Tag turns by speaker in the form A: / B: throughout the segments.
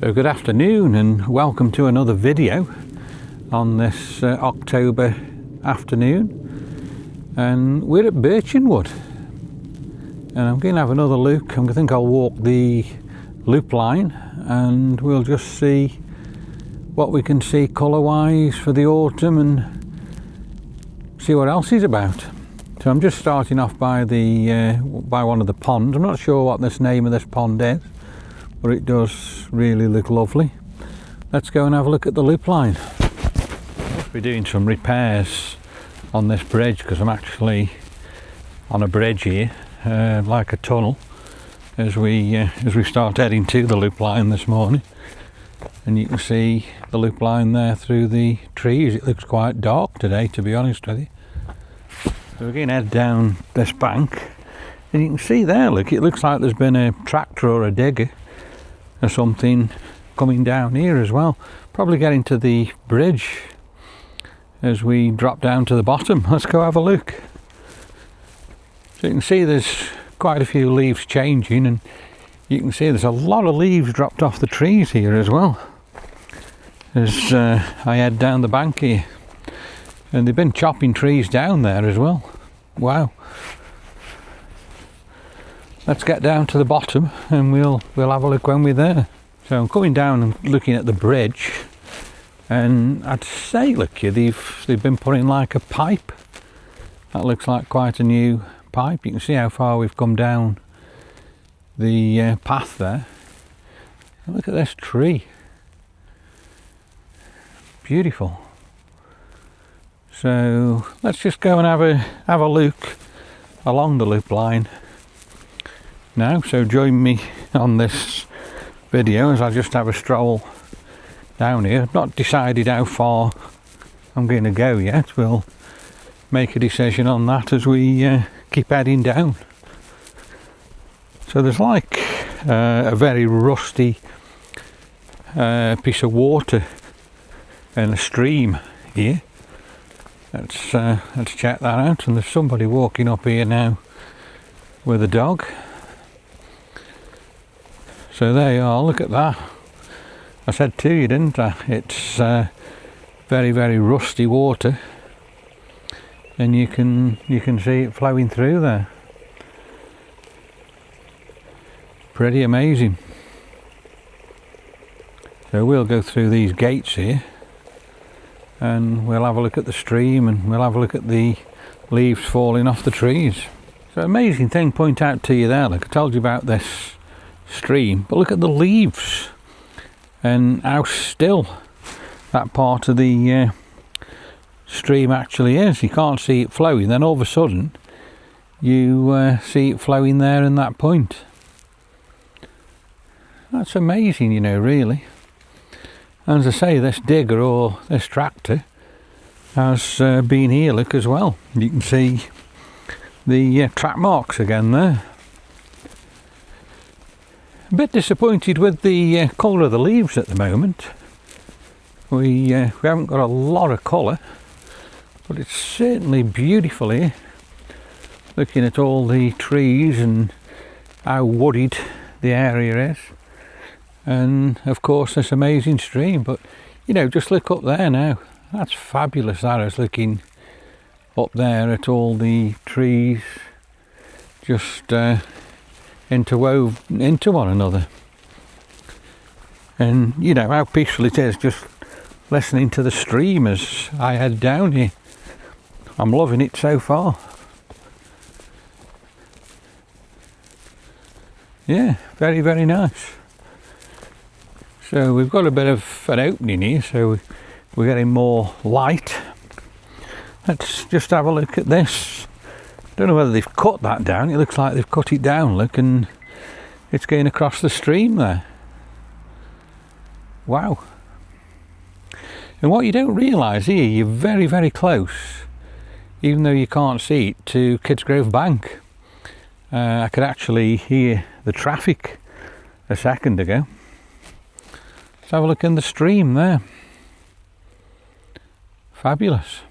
A: So good afternoon and welcome to another video on this October afternoon, and we're at Birchenwood and I'm going to have another look. I think I'll walk the loop line and we'll just see what we can see colour wise for the autumn and see what else is about. So I'm just starting off by one of the ponds. I'm not sure what this name of this pond is, but it does really look lovely. Let's go and have a look at the loop line. I'll be doing some repairs on this bridge because I'm actually on a bridge here, like a tunnel, as we start heading to the loop line this morning. And you can see the loop line there through the trees. It looks quite dark today, to be honest with you. So we're going to head down this bank, and you can see there, look, it looks like there's been a tractor or a digger or something coming down here as well. Probably getting to the bridge as we drop down to the bottom. Let's go have a look. So you can see there's quite a few leaves changing, and you can see there's a lot of leaves dropped off the trees here as well as I head down the bank here, and they've been chopping trees down there as well. Wow. Let's get down to the bottom and we'll have a look when we're there. So I'm coming down and looking at the bridge, and I'd say, look here, they've been putting like a pipe. That looks like quite a new pipe. You can see how far we've come down the path there. And look at this tree. Beautiful. So let's just go and have a look along the loop line now. So join me on this video as I just have a stroll down here. Not decided how far I'm going to go yet. We'll make a decision on that as we keep heading down. So there's like a very rusty piece of water and a stream here. Let's check that out. And there's somebody walking up here now with a dog. So there you are, look at that. I said to you, didn't I? It's very, very rusty water, and you can see it flowing through there. Pretty amazing. So we'll go through these gates here and we'll have a look at the stream, and we'll have a look at the leaves falling off the trees. So amazing thing, point out to you there, look, I told you about this stream, but look at the leaves and how still that part of the stream actually is. You can't see it flowing, then all of a sudden you see it flowing there in that point. That's amazing, you know, really. And as I say, this digger or this tractor has been here, look, as well. You can see the track marks again there. A bit disappointed with the colour of the leaves at the moment. We haven't got a lot of colour, but it's certainly beautiful here. Looking at all the trees and how wooded the area is, and of course this amazing stream. But you know, just look up there now. That's fabulous. That is, looking up there at all the trees just interwoven into one another, and you know how peaceful it is just listening to the stream as I head down here. I'm loving it so far. Yeah, very, very nice. So we've got a bit of an opening here, so we're getting more light. Let's just have a look at this. Don't know whether they've cut that down. It looks like they've cut it down, look, and it's going across the stream there. Wow. And what you don't realise here, you're very, very close, even though you can't see it, to Kidsgrove Bank. I could actually hear the traffic a second ago. Let's have a look in the stream there. Fabulous.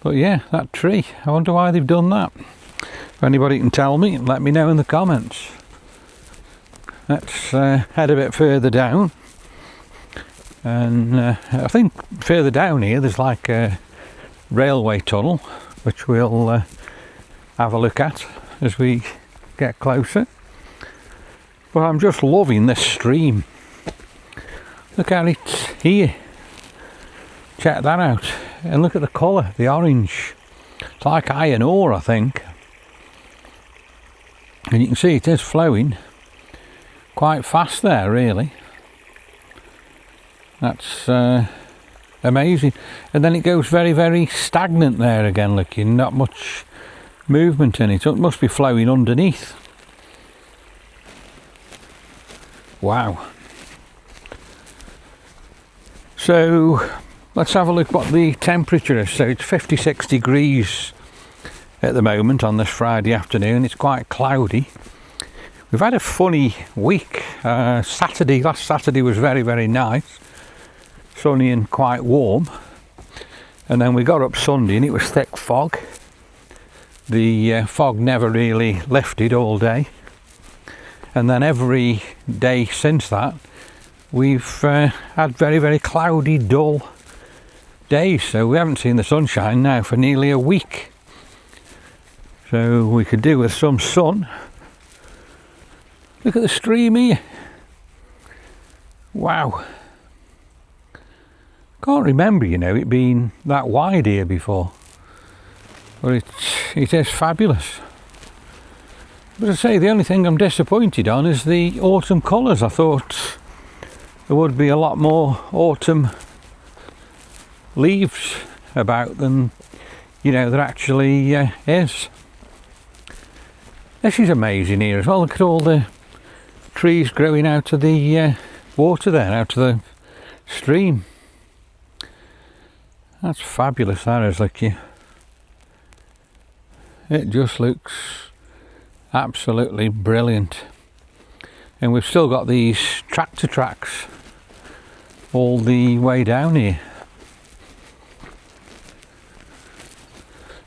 A: But yeah, that tree, I wonder why they've done that. anybody can tell me, let me know in the comments. Let's head a bit further down, and I think further down here there's like a railway tunnel, which we'll have a look at as we get closer. But I'm just loving this stream. Look at it here. Check that out. And look at the colour, the orange. It's like iron ore, I think. And you can see it is flowing quite fast there, really. That's amazing. And then it goes very, very stagnant there again, looking. Not much movement in it. It must be flowing underneath. Wow. So let's have a look what the temperature is. So it's 56 degrees at the moment on this Friday afternoon. It's quite cloudy. We've had a funny week. Last Saturday was very, very nice. Sunny and quite warm. And then we got up Sunday and it was thick fog. The fog never really lifted all day. And then every day since that, we've had very, very cloudy, dull days. So we haven't seen the sunshine now for nearly a week. So we could do with some sun. Look at the stream here. Wow. Can't remember, you know, it being that wide here before. But it is fabulous. But I say, the only thing I'm disappointed on is the autumn colours. I thought there would be a lot more autumn leaves about than, you know, there actually is. This is amazing here as well. Look at all the trees growing out of the water there, out of the stream. That's fabulous, that is. Look here. It just looks absolutely brilliant. And we've still got these tractor tracks all the way down here.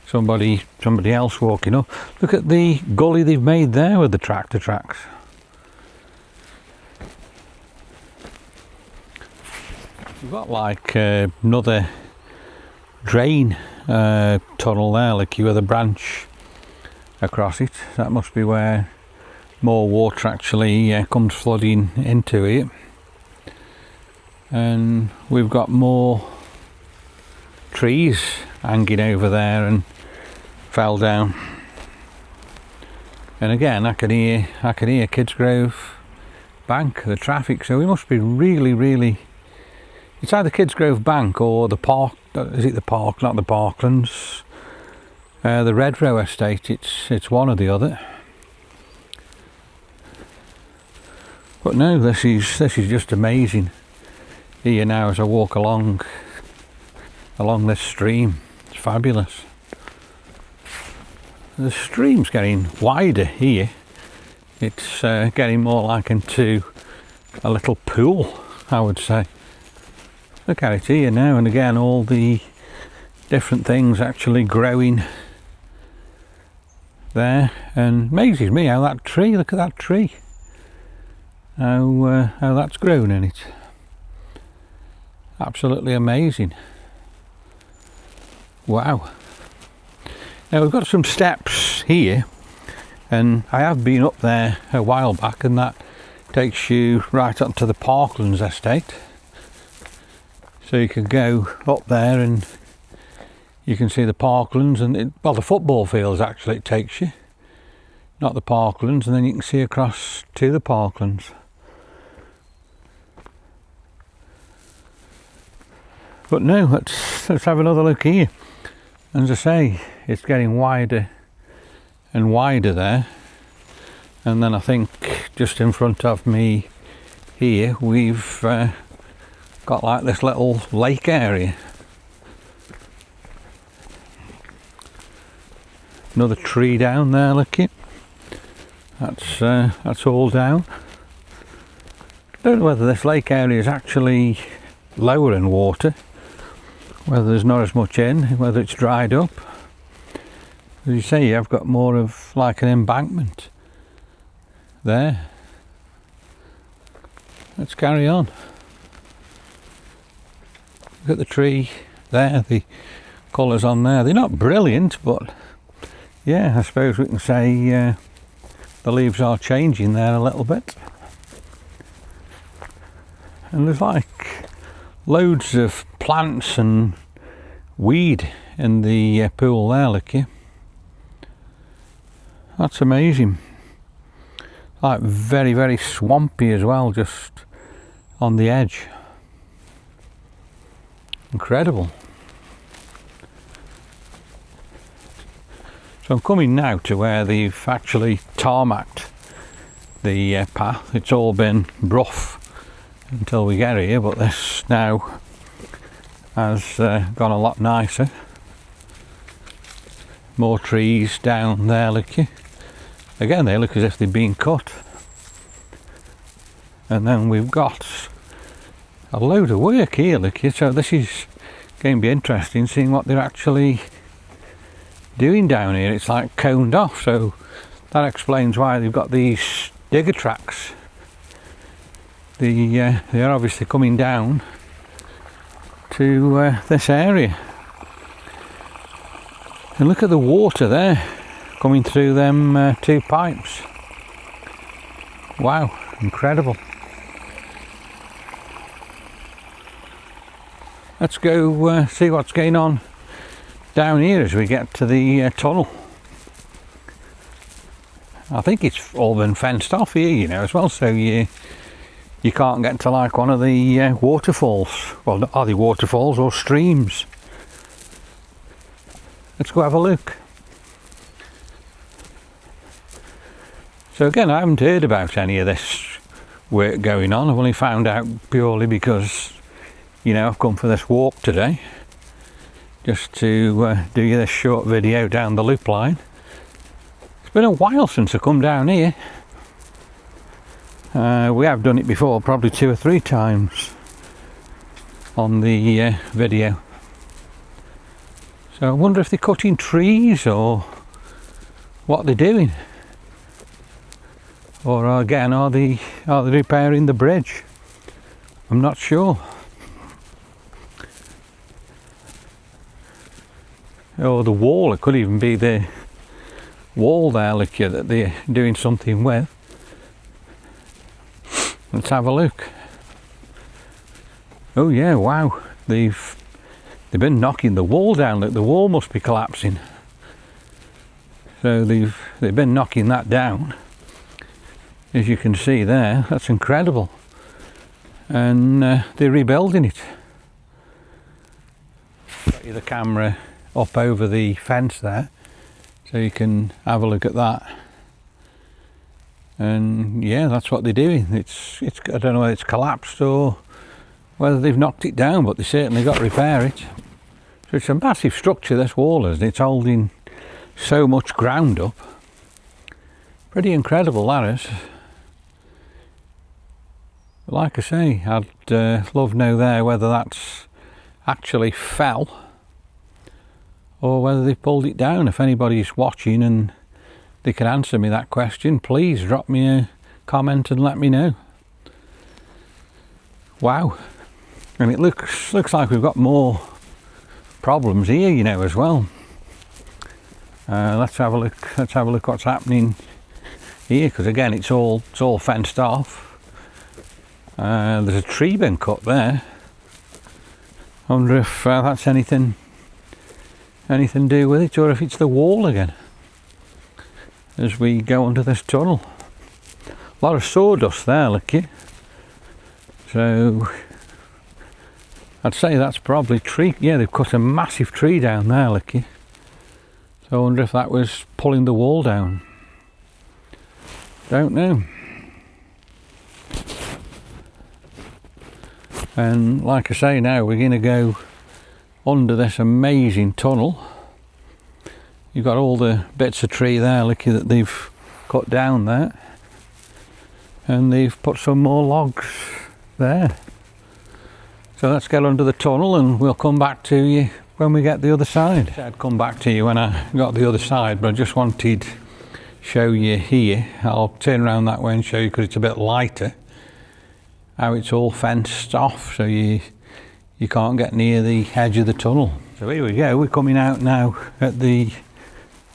A: Somebody else walking up. Look at the gully they've made there with the tractor tracks. We've got like another drain tunnel there, like with a branch across it. That must be where more water actually comes flooding into it. And we've got more trees hanging over there and fell down. And again, I can hear Kidsgrove Bank, the traffic. So we must be really, really. It's either Kidsgrove Bank or the park. Is it the park? Not the Parklands. The Red Row Estate. It's one or the other. But no, this is just amazing. Here now, as I walk along this stream, it's fabulous. The stream's getting wider here. It's getting more like into a little pool, I would say. Look at it here now, and again all the different things actually growing there. And amazes me how that tree, look at that tree, how that's grown in it. Absolutely amazing. Wow. Now we've got some steps here, and I have been up there a while back, and that takes you right onto the Parklands estate. So you can go up there and you can see the Parklands, and well, the football fields actually it takes you, not the Parklands, and then you can see across to the Parklands. But no, let's have another look here. As I say, it's getting wider and wider there. And then I think just in front of me here, we've got like this little lake area. Another tree down there, look it. That's all down. Don't know whether this lake area is actually lower in water, whether there's not as much in, whether it's dried up. As you say, I've got more of like an embankment there. Let's carry on. Look at the tree there, the colours on there. They're not brilliant, but yeah, I suppose we can say the leaves are changing there a little bit. And there's like loads of plants and weed in the pool there, look here. That's amazing. Like very, very swampy as well, just on the edge. Incredible. So I'm coming now to where they've actually tarmacked the path. It's all been rough until we get here, but this now has gone a lot nicer. More trees down there, look here. Again, they look as if they've been cut. And then we've got a load of work here, look here. So this is going to be interesting, seeing what they're actually doing down here. It's like coned off, so that explains why they've got these digger tracks. They're obviously coming down to this area. And look at the water there coming through them two pipes. Wow, incredible. Let's go see what's going on down here as we get to the tunnel. I think it's all been fenced off here, you know, as well, so you can't get to like one of the waterfalls. Well, are they waterfalls or streams? Let's go have a look. So again, I haven't heard about any of this work going on. I've only found out purely because, you know, I've come for this walk today, just to do you this short video down the loop line. It's been a while since I come down here. We have done it before, probably 2 or 3 times on the video. So I wonder if they're cutting trees or what they're doing. Or again, are they repairing the bridge? I'm not sure. Or the wall, it could even be the wall there, look here, that they're doing something with. Let's have a look. Oh yeah, wow, they've been knocking the wall down. Look, the wall must be collapsing. So they've been knocking that down, as you can see there. That's incredible. And they're rebuilding it. Got you the camera up over the fence there, so you can have a look at that. And yeah, that's what they're doing. It's I don't know whether it's collapsed or whether they've knocked it down, but they certainly got to repair it. So it's a massive structure, this wall is, and it's holding so much ground up. Pretty incredible, that is. But like I say, I'd love to know there whether that's actually fell or whether they've pulled it down. If anybody's watching and they can answer me that question, please drop me a comment and let me know. Wow. And it looks like we've got more problems here, you know, as well. Let's have a look. Let's have a look what's happening here, because again, it's all fenced off. There's a tree been cut there. I wonder if that's anything to do with it, or if it's the wall again as we go under this tunnel. A lot of sawdust there, look here. So I'd say that's probably tree. Yeah, they've cut a massive tree down there, look here. So I wonder if that was pulling the wall down. Don't know. And like I say, now we're going to go under this amazing tunnel. You've got all the bits of tree there, look here, that they've cut down there. And they've put some more logs there. So let's get under the tunnel and we'll come back to you when we get the other side. I'd come back to you when I got the other side, but I just wanted to show you here. I'll turn around that way and show you because it's a bit lighter, how it's all fenced off, so you can't get near the edge of the tunnel. So here we go, we're coming out now at the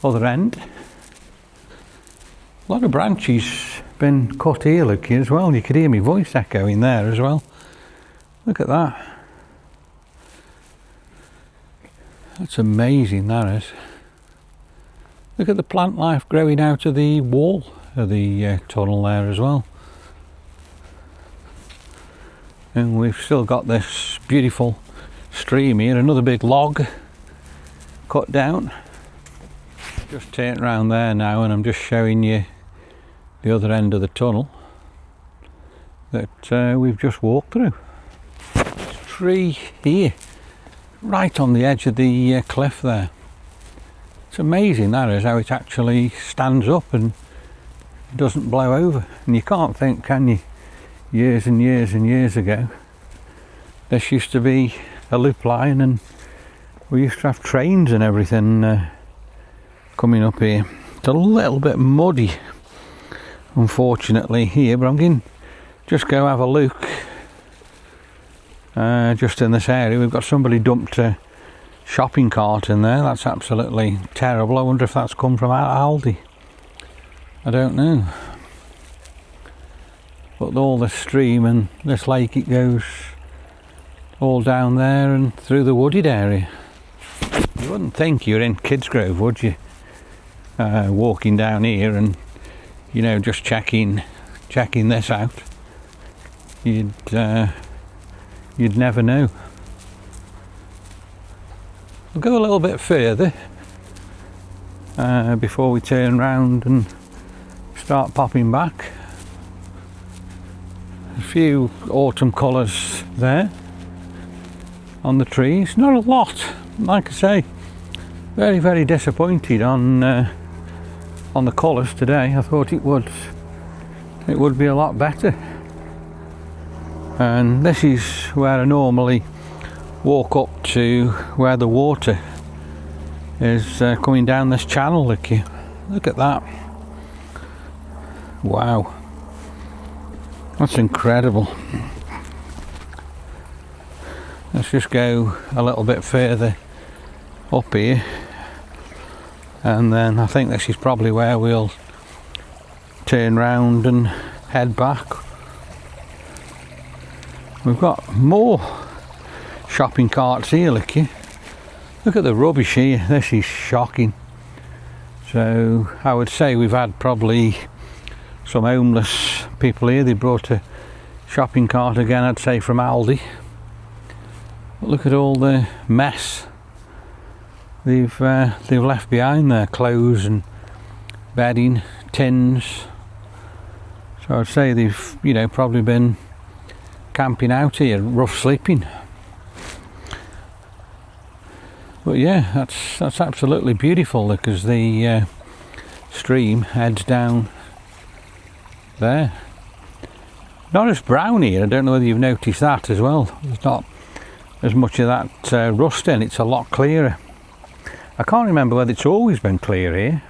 A: other end. A lot of branches been cut here, look, as well. You could hear my voice echoing there as well. Look at that. That's amazing, that is. Look at the plant life growing out of the wall of the tunnel there as well. And we've still got this beautiful stream here, another big log cut down. Just turn around there now and I'm just showing you the other end of the tunnel that we've just walked through. This tree here, right on the edge of the cliff there. It's amazing, that is, how it actually stands up and doesn't blow over. And you can't think, can you, years and years and years ago, this used to be a loop line and we used to have trains and everything coming up here. It's a little bit muddy, unfortunately, here, but I'm going to just go have a look just in this area. We've got somebody dumped a shopping cart in there. That's absolutely terrible. I wonder if that's come from Aldi. I don't know. But all this stream and this lake, it goes all down there and through the wooded area. You wouldn't think you're in Kidsgrove, would you? Walking down here and, you know, just checking this out. You'd never know. We'll go a little bit further before we turn round and start popping back. A few autumn colours there on the trees, not a lot, like I say. Very, very disappointed on the colours today. I thought it would be a lot better. And this is where I normally walk up to where the water is coming down this channel. Look at that. Wow, that's incredible. Let's just go a little bit further up here and then I think this is probably where we'll turn round and head back. We've got more shopping carts here, look at the rubbish here. This is shocking. So I would say we've had probably some homeless people here. They brought a shopping cart again, I'd say from Aldi. But look at all the mess they've left behind there, clothes and bedding, tins. So I'd say they've, you know, probably been camping out here, rough sleeping. But yeah, that's absolutely beautiful because the stream heads down there. Not as brown here. I don't know whether you've noticed that as well. There's not as much of that rust in. It's a lot clearer. I can't remember whether it's always been clear here,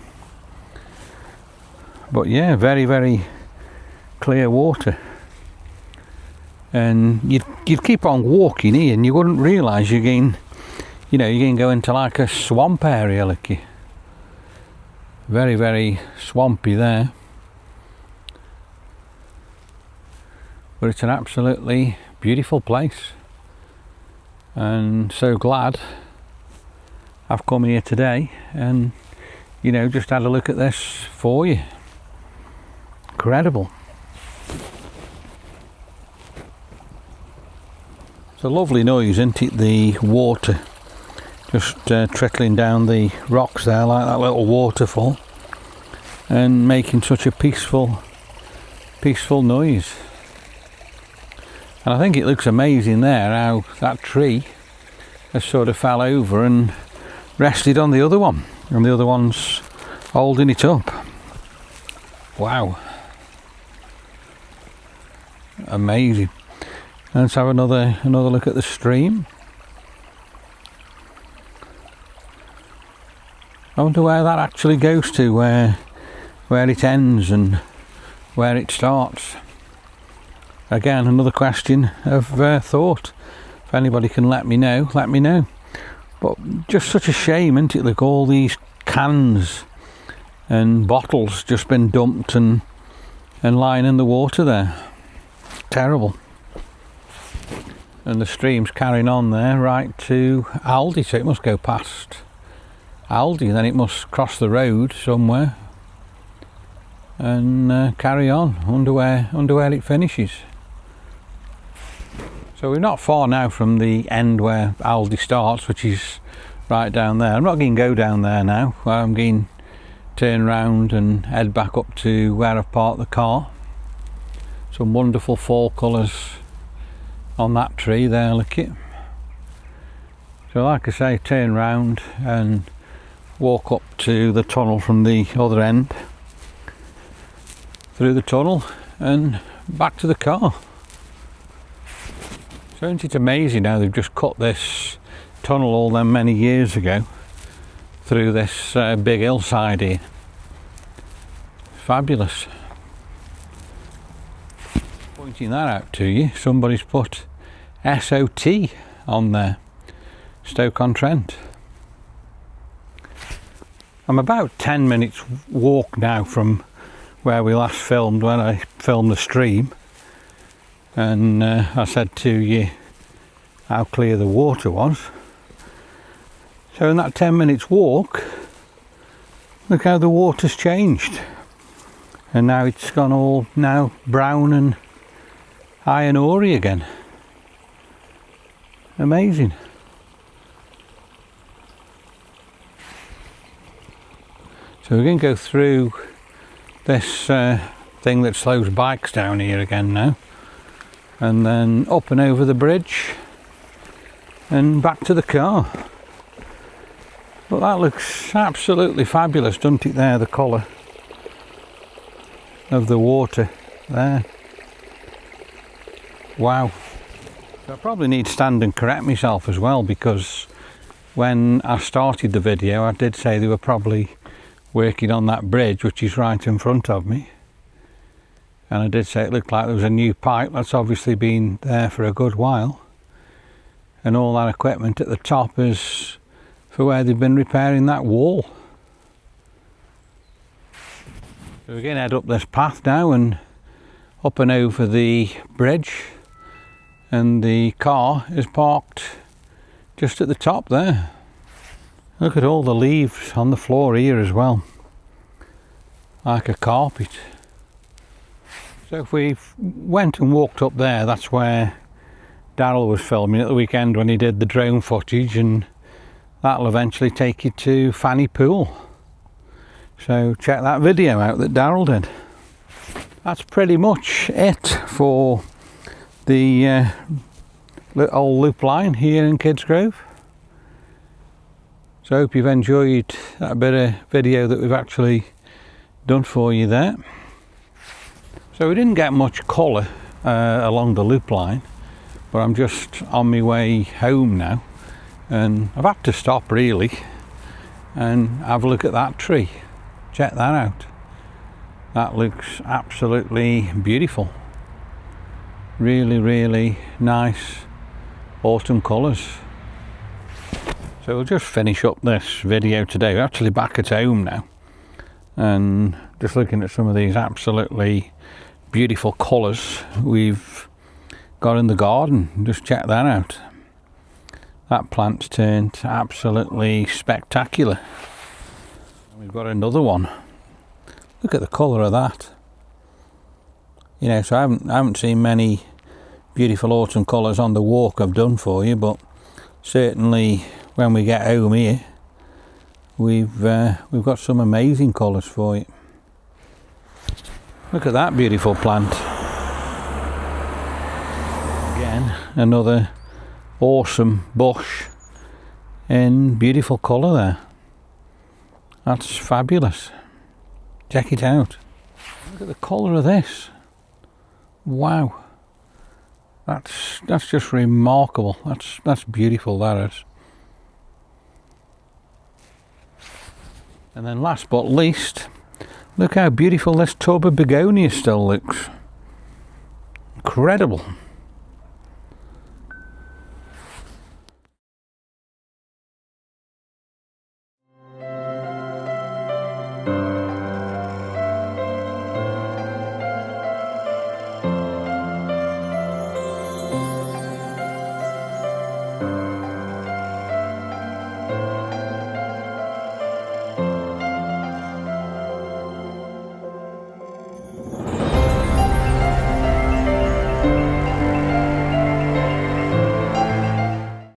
A: but yeah, very, very clear water. And you'd keep on walking here and you wouldn't realise you're going to go into like a swamp area, look. Very, very swampy there. But it's an absolutely beautiful place. And so glad I've come here today and, you know, just had a look at this for you. Incredible. It's a lovely noise, isn't it? The water just trickling down the rocks there like that little waterfall and making such a peaceful noise. And I think it looks amazing there how that tree has sort of fell over and rested on the other one, and the other one's holding it up. Wow, amazing. Let's have another look at the stream. I wonder where that actually goes to, where it ends and where it starts. Again, another question of thought. If anybody can let me know, let me know. But just such a shame, isn't it? Like all these cans and bottles just been dumped and lying in the water there. Terrible. And the stream's carrying on there right to Aldi, so it must go past Aldi, then it must cross the road somewhere and carry on. Wonder where it finishes. So we're not far now from the end where Aldi starts, which is right down there. I'm not going to go down there now. I'm going to turn round and head back up to where I've parked the car. Some wonderful fall colours on that tree there, look it. So like I say, turn round and walk up to the tunnel from the other end, through the tunnel and back to the car. So isn't it amazing how they've just cut this tunnel all them many years ago through this big hillside here. Fabulous. Pointing that out to you, somebody's put SOT on there, Stoke-on-Trent. I'm about 10 minutes walk now from where we last filmed, when I filmed the stream, and I said to you how clear the water was. So in that 10 minutes walk, look how the water's changed, and now it's gone all now brown and iron ore-y again. Amazing. So we're going to go through this thing that slows bikes down here again now, and then up and over the bridge and back to the car. But that looks absolutely fabulous, doesn't it there, the colour of the water there. Wow. So I probably need to stand and correct myself as well, because when I started the video I did say they were probably working on that bridge which is right in front of me, and I did say it looked like there was a new pipe that's obviously been there for a good while, and all that equipment at the top is for where they've been repairing that wall. So we're going to head up this path now and up and over the bridge, and the car is parked just at the top there. Look at all the leaves on the floor here as well, like a carpet. So if we went and walked up there, that's where Daryl was filming at the weekend when he did the drone footage, and that'll eventually take you to Fanny Pool. So check that video out that Daryl did. That's pretty much it for the old loop line here in Kidsgrove. So I hope you've enjoyed that bit of video that we've actually done for you there. So we didn't get much colour along the loop line, but I'm just on my way home now, and I've had to stop really and have a look at that tree. Check that out. That looks absolutely beautiful. Really, really nice autumn colours. So we'll just finish up this video today. We're actually back at home now, and just looking at some of these absolutely beautiful colours we've got in the garden. Just check that out. That plant's turned absolutely spectacular. We've got another one. Look at the colour of that. You know, so I haven't seen many beautiful autumn colours on the walk I've done for you, but certainly when we get home here, we've got some amazing colours for you. Look at that beautiful plant. Again, another awesome bush in beautiful colour there. That's fabulous. Check it out. Look at the colour of this. Wow. That's just remarkable. That's beautiful, that is. And then last but least, look how beautiful this tub of begonia still looks. Incredible.